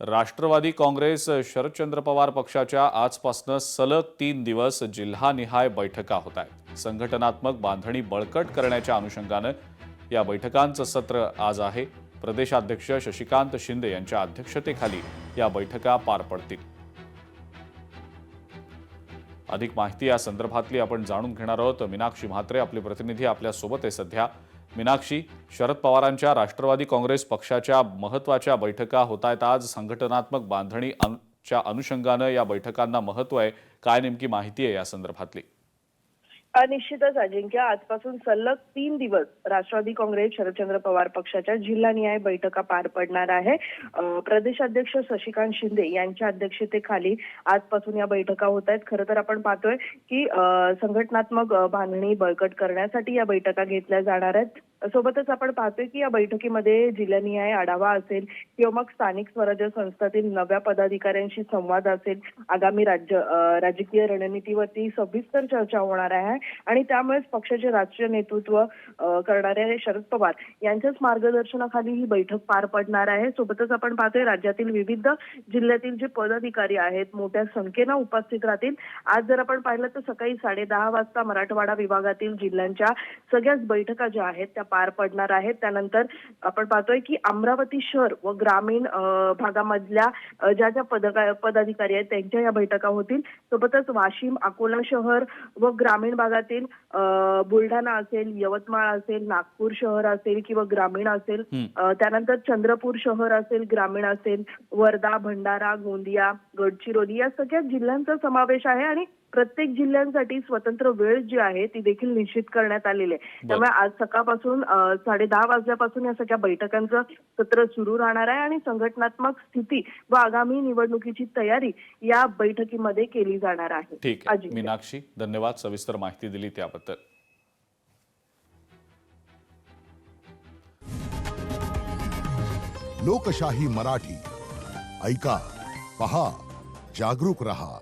राष्ट्रवादी काँग्रेस शरदचंद्र पवार पक्षाच्या आजपासून सलग 3 दिवस जिल्हानिहाय बैठका होत आहेत। संघटनात्मक बांधणी बळकट करण्याच्या अनुषंगाने या बैठकांचं सत्र आज आहे। प्रदेशाध्यक्ष शशिकांत शिंदे यांच्या अध्यक्षतेखाली या बैठका पार पडतील। अधिक माहिती या संदर्भातली आपण जाणून घेणार आहोत। मीनाक्षी म्हात्रे आपले प्रतिनिधी आपल्या सोबत आहे सध्या। मीनाक्षी, शरद पवारांच्या राष्ट्रवादी काँग्रेस पक्षाच्या महत्त्वाच्या बैठका होत आहेत आज। संघटनात्मक बांधणीच्या अनुषंगाने या बैठकांना महत्त्व आहे, काय नेमकी माहिती आहे या संदर्भातली? निश्चितच अजिंक्य, आजपासून सलग 3 दिवस राष्ट्रवादी काँग्रेस शरदचंद्र पवार पक्षाच्या जिल्हानिहाय बैठका पार पडणार आहे। प्रदेशाध्यक्ष शशिकांत शिंदे यांच्या अध्यक्षतेखाली आजपासून या बैठका होत आहेत। खरं तर आपण पाहतोय की संघटनात्मक बांधणी बळकट करण्यासाठी या बैठका घेतल्या जाणार आहेत। सोबतच आपण पाहतोय की या बैठकीमध्ये जिल्हानिहाय आढावा असेल किंवा मग स्थानिक स्वराज्य संस्थातील नव्या पदाधिकाऱ्यांशी संवाद असेल, आगामी राजकीय रणनीतीवरती सविस्तर चर्चा होणार आहे आणि त्यामुळेच पक्षाचे राष्ट्रीय नेतृत्व करणारे शरद पवार यांच्याच मार्गदर्शनाखाली ही बैठक पार पडणार आहे। सोबतच आपण पाहतोय राज्यातील विविध जिल्ह्यातील जे पदाधिकारी आहेत मोठ्या संख्येने उपस्थित राहतील। आज जर आपण पाहिलं तर सकाळी 10:30 वाजता मराठवाडा विभागातील जिल्ह्यांच्या सगळ्याच बैठका ज्या आहेत त्या पार पडणार आहेत। त्यानंतर आपण पाहतोय की अमरावती शहर व ग्रामीण भागामधल्या ज्या ज्या पदाधिकारी आहेत त्यांच्या या बैठका होतील। सोबतच वाशिम, अकोला शहर व ग्रामीण भागातील बुलढाणा असेल, यवतमाळ असेल, नागपूर शहर असेल किंवा ग्रामीण असेल, त्यानंतर चंद्रपूर शहर असेल, ग्रामीण असेल, वर्धा, भंडारा, गोंदिया, गडचिरोली या सगळ्या जिल्ह्यांचा समावेश आहे आणि प्रत्येक जिल्ह्यांसाठी स्वतंत्र वेळ जी आहे ती देखील निश्चित करण्यात आलेली आहे। त्यामुळे आज सकाळपासून 10:30 वाजल्यापासून या सगळ्या बैठकांचं सत्र सुरू राहणार आहे आणि संघटनात्मक स्थिती व आगामी निवडणुकीची तयारी या बैठकीमध्ये केली जाणार आहे। ठीक आहे मीनाक्षी, धन्यवाद सविस्तर माहिती दिली त्याबद्दल। लोकशाही मराठी ऐका, पहा, जागरूक रहा।